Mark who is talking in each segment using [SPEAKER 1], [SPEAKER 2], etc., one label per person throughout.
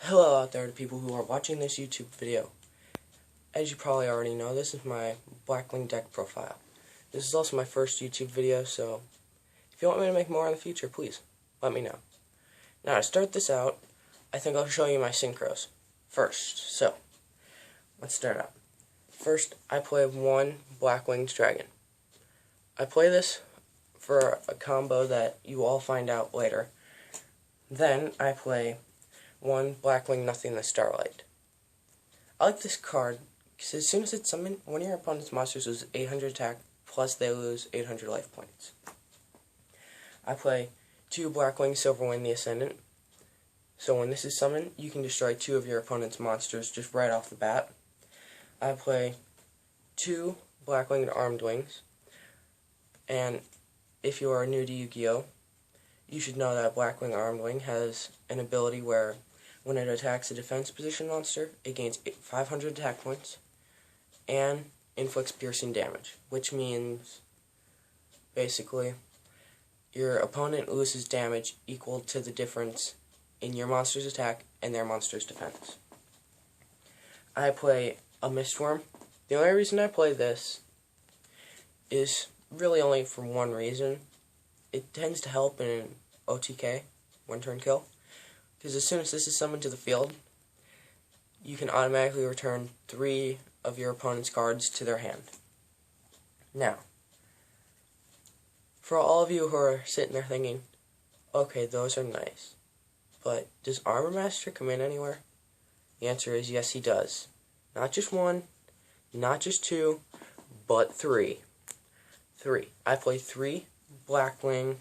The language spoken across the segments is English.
[SPEAKER 1] Hello out there to people who are watching this YouTube video. As you probably already know, this is my Blackwing deck profile. This is also my first YouTube video, so if you want me to make more in the future, please let me know. Now to start this out, I think I'll show you my synchros first. So, let's start out. First, I play one Blackwing's Dragon. I play this for a combo that you all find out later. Then, I play one Blackwing Nothing the Starlight. I like this card because as soon as it's summoned, one of your opponent's monsters loses 800 attack, plus they lose 800 life points. I play two Blackwing Silverwing the Ascendant. So when this is summoned, you can destroy two of your opponent's monsters just right off the bat. I play two Blackwing Armed Wings. And if you are new to Yu-Gi-Oh!, you should know that Blackwing Armed Wing has an ability where when it attacks a defense position monster, it gains 500 attack points and inflicts piercing damage, which means basically your opponent loses damage equal to the difference in your monster's attack and their monster's defense. I play a Mistworm. The only reason I play this is really only for one reason. It tends to help in OTK, one turn kill, because as soon as this is summoned to the field, you can automatically return 3 of your opponent's cards to their hand. Now, for all of you who are sitting there thinking, okay, those are nice, but does Armor Master come in anywhere? The answer is yes, he does. Not just 1, not just 2, but 3. I play 3 Blackwing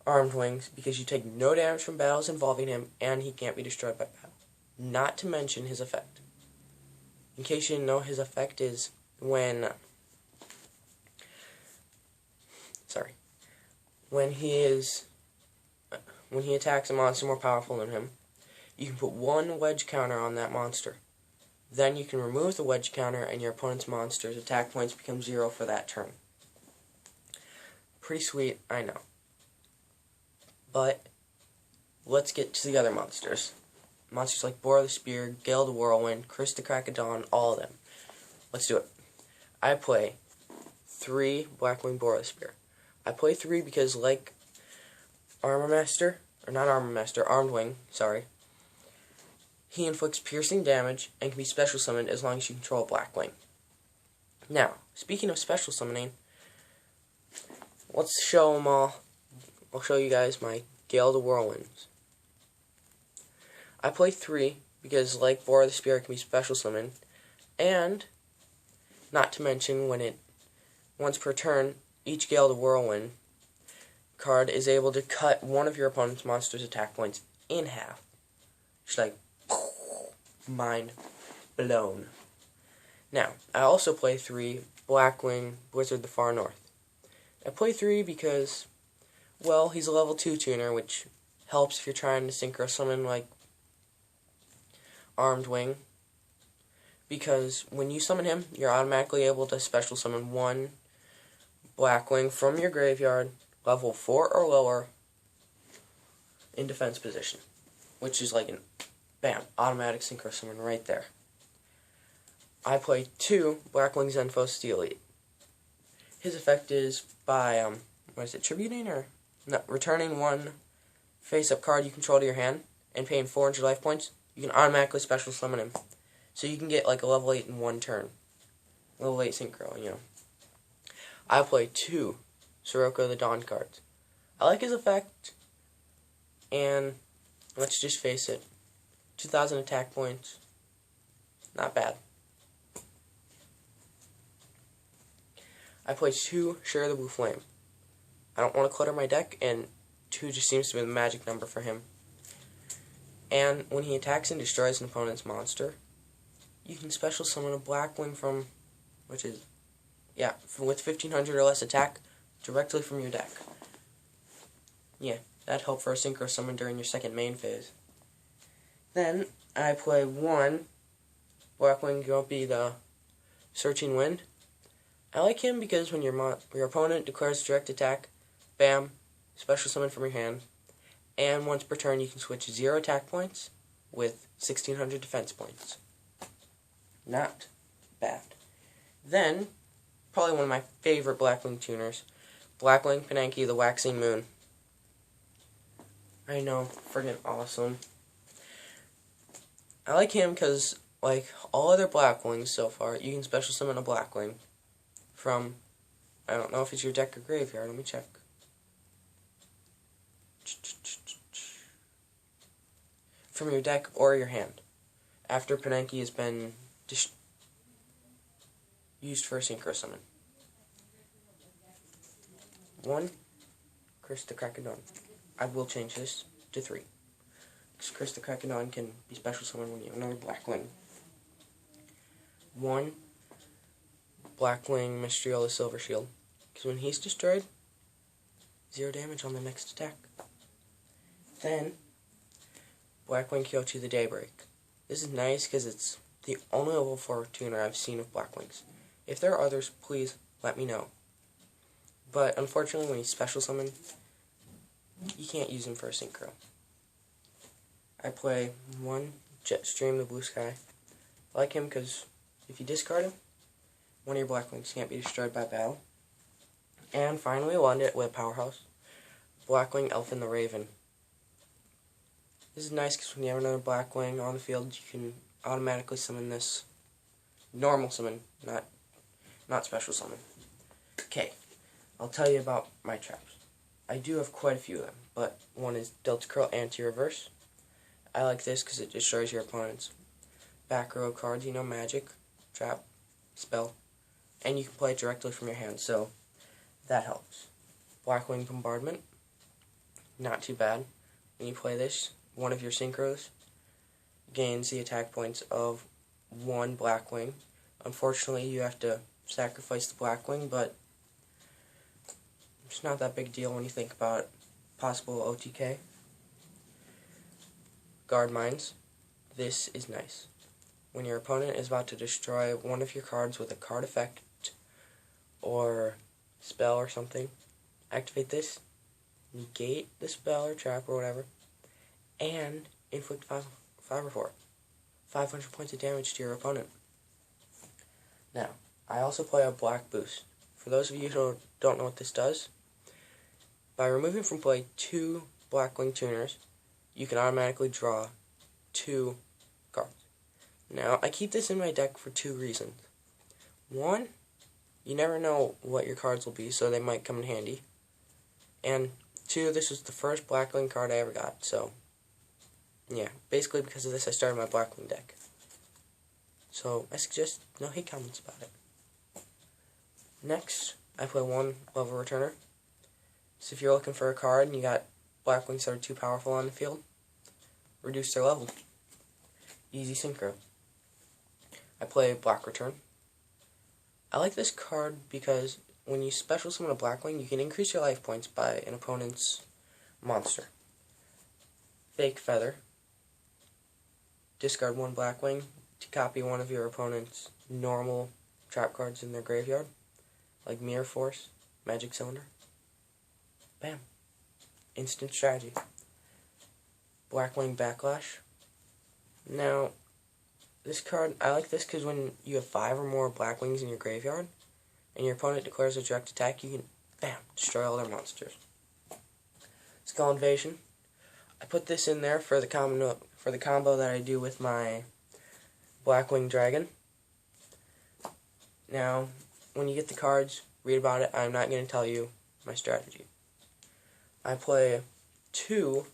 [SPEAKER 1] Armed Wings because you take no damage from battles involving him and he can't be destroyed by battle. Not to mention his effect. In case you didn't know, his effect is when he attacks a monster more powerful than him, you can put 1 wedge counter on that monster. Then you can remove the wedge counter and your opponent's monster's attack points become 0 for that turn. Pretty sweet, I know. But let's get to the other monsters. Monsters like Boar the Spear, Gale the Whirlwind, Chris the Crack of Dawn, all of them. Let's do it. I play 3 Blackwing Boar the Spear. I play 3 because, like Armor Master, or not Armor Master, Armed Wing, sorry, he inflicts piercing damage and can be special summoned as long as you control a Blackwing. Now, speaking of special summoning, let's show them all. I'll show you guys my Gale the Whirlwinds. I play 3 because, like Boar the Spear, it can be special summoned, and not to mention once per turn, each Gale the Whirlwind card is able to cut one of your opponent's monster's attack points in half. Just like mind blown. Now, I also play 3 Blackwing Blizzard the Far North. I play 3 because, well, he's a level 2 tuner, which helps if you're trying to synchro summon like Armed Wing, because when you summon him, you're automatically able to special summon 1 Blackwing from your graveyard, level 4 or lower, in defense position, which is like an, bam, automatic synchro summon right there. I play 2 Blackwing Zenfos the Elite. His effect is by, tributing or? No, returning 1 face-up card you control to your hand and paying 400 life points, you can automatically special summon him. So you can get like a level 8 in 1 turn. Level 8 synchro, you know. I play 2 Sirocco the Dawn cards. I like his effect, and let's just face it, 2,000 attack points, not bad. I play 2 Share the Blue Flame. I don't want to clutter my deck, and 2 just seems to be the magic number for him. And when he attacks and destroys an opponent's monster, you can special summon a Blackwing from, with 1,500 or less attack, directly from your deck. Yeah, that'd help for a synchro summon during your second main phase. Then, I play 1 Blackwing Grumpy the Searching Wind. I like him because when your opponent declares a direct attack, bam, special summon from your hand, and once per turn you can switch 0 attack points with 1600 defense points. Not bad. Then, probably one of my favorite Blackwing tuners, Blackwing Panenki, the Waxing Moon. I know, friggin' awesome. I like him because, like all other Blackwings so far, you can special summon a Blackwing from, I don't know if it's your deck or graveyard, let me check. From your deck or your hand, after Panenki has been used for a synchro summon. 1, Chris the Krakendawn. I will change this to 3. Because Chris the Krakendawn can be special summoned when you have another Blackwing. 1, Blackwing Mystriel Silver Shield. Because when he's destroyed, 0 damage on the next attack. Then, Blackwing Kyochi the Daybreak. This is nice because it's the only level 4 tuner I've seen of Blackwings. If there are others, please let me know. But unfortunately, when he's special summoned, you can't use him for a synchro. I play 1 Jetstream the Blue Sky. I like him because if you discard him, one of your Blackwings can't be destroyed by battle. And finally, we'll end it with Powerhouse, Blackwing Elfin the Raven. This is nice because when you have another Blackwing on the field, you can automatically summon this. Normal summon, not special summon. Okay, I'll tell you about my traps. I do have quite a few of them, but one is Delta Curl Anti-Reverse. I like this because it destroys your opponent's back row cards, you know, magic, trap, spell, and you can play it directly from your hand, so that helps. Blackwing Bombardment, not too bad. When you play this, one of your synchros gains the attack points of 1 Blackwing. Unfortunately, you have to sacrifice the Blackwing, but it's not that big a deal when you think about possible OTK. Guard Mines. This is nice. When your opponent is about to destroy one of your cards with a card effect or spell or something, activate this, negate the spell or trap or whatever, and inflict 5 or 4. 500 points of damage to your opponent. Now, I also play a Black Boost. For those of you who don't know what this does, by removing from play 2 Blackwing tuners, you can automatically draw 2 cards. Now, I keep this in my deck for 2 reasons. 1, you never know what your cards will be, so they might come in handy. And 2, this was the first Blackwing card I ever got, so yeah, basically because of this I started my Blackwing deck. So I suggest no hate comments about it. Next, I play 1 Level Returner. So if you're looking for a card and you got Blackwings that are too powerful on the field, reduce their level. Easy synchro. I play Black Return. I like this card because when you special summon a Blackwing, you can increase your life points by an opponent's monster. Fake Feather. Discard 1 Blackwing to copy one of your opponent's normal trap cards in their graveyard, like Mirror Force, Magic Cylinder. Bam. Instant strategy. Blackwing Backlash. Now, this card, I like this because when you have 5 or more Blackwings in your graveyard, and your opponent declares a direct attack, you can, bam, destroy all their monsters. Skull Invasion. I put this in there for the combo that I do with my Blackwing Dragon. Now, when you get the cards, read about it. I'm not going to tell you my strategy. I play 2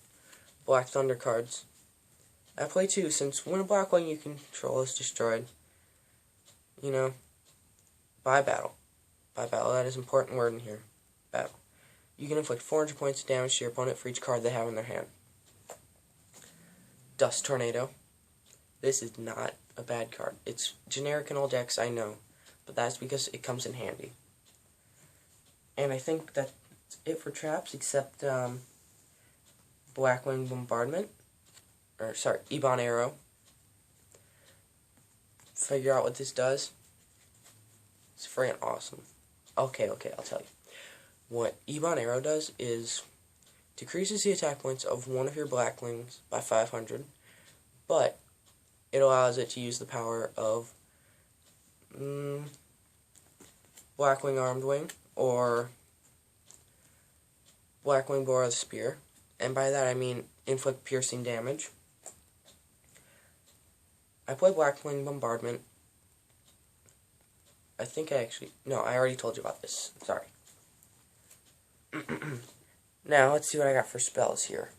[SPEAKER 1] Black Thunder cards. I play 2 since when a Blackwing you control is destroyed, you know, by battle. By battle, that is an important word in here. Battle. You can inflict 400 points of damage to your opponent for each card they have in their hand. Dust Tornado. This is not a bad card. It's generic in all decks, I know, but that's because it comes in handy. And I think that's it for traps, except Blackwing Bombardment. Or, sorry, Ebon Arrow. Figure out what this does. It's freaking awesome. Okay, I'll tell you. What Ebon Arrow does is decreases the attack points of one of your Blackwings by 500, but it allows it to use the power of Blackwing Armed Wing or Blackwing Bore the Spear, and by that I mean inflict piercing damage. I play Blackwing Bombardment. I think I already told you about this. Sorry. Now, let's see what I got for spells here.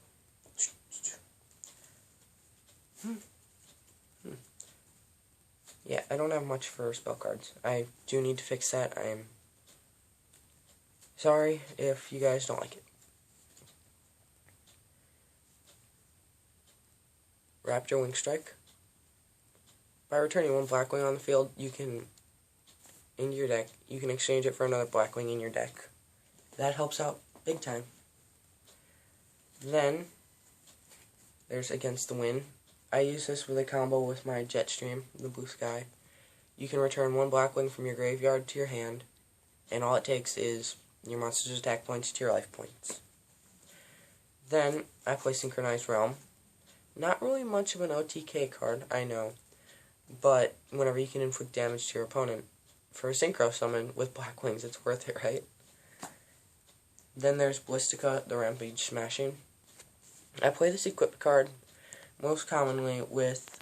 [SPEAKER 1] Yeah, I don't have much for spell cards. I do need to fix that. I'm sorry if you guys don't like it. Raptor Wing Strike. By returning one Blackwing on the field, you can exchange it for another Blackwing in your deck. That helps out big time. Then, there's Against the Wind. I use this with a combo with my Jetstream, the Blue Sky. You can return one Blackwing from your graveyard to your hand, and all it takes is your monster's attack points to your life points. Then, I play Synchronized Realm. Not really much of an OTK card, I know, but whenever you can inflict damage to your opponent, for a Synchro summon with Blackwings, it's worth it, right? Then there's Ballistica, the Rampage Smashing. I play this equipped card most commonly with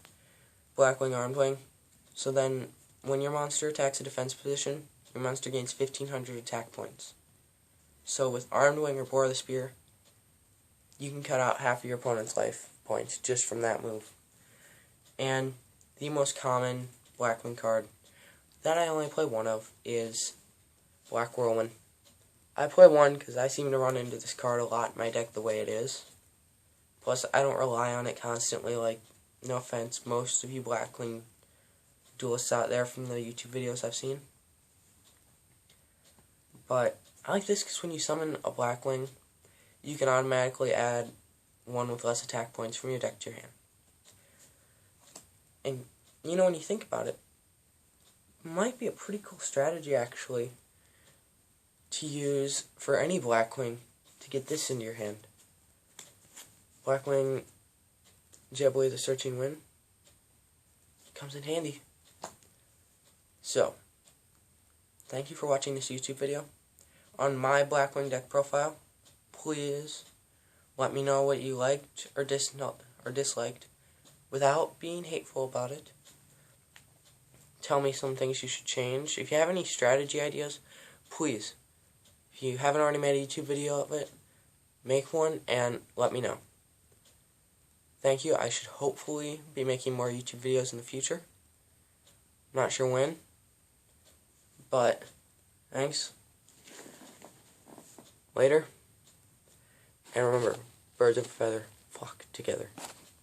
[SPEAKER 1] Blackwing Armed Wing. So then, when your monster attacks a defense position, your monster gains 1,500 attack points. So with Armed Wing or Bore the Spear, you can cut out half of your opponent's life points just from that move. And the most common Blackwing card that I only play one of is Black Whirlwind. I play one because I seem to run into this card a lot in my deck the way it is. Plus, I don't rely on it constantly, like, no offense, most of you Blackwing duelists out there from the YouTube videos I've seen. But I like this because when you summon a Blackwing, you can automatically add one with less attack points from your deck to your hand. And, you know, when you think about it, it might be a pretty cool strategy, actually, to use for any Blackwing to get this into your hand. Blackwing Ghibli, the Searching Wind, comes in handy. So, thank you for watching this YouTube video. On my Blackwing deck profile, please let me know what you liked or disliked without being hateful about it. Tell me some things you should change. If you have any strategy ideas, please, if you haven't already made a YouTube video of it, make one and let me know. Thank you. I should hopefully be making more YouTube videos in the future. I'm not sure when, but thanks. Later. And remember, birds of a feather flock together.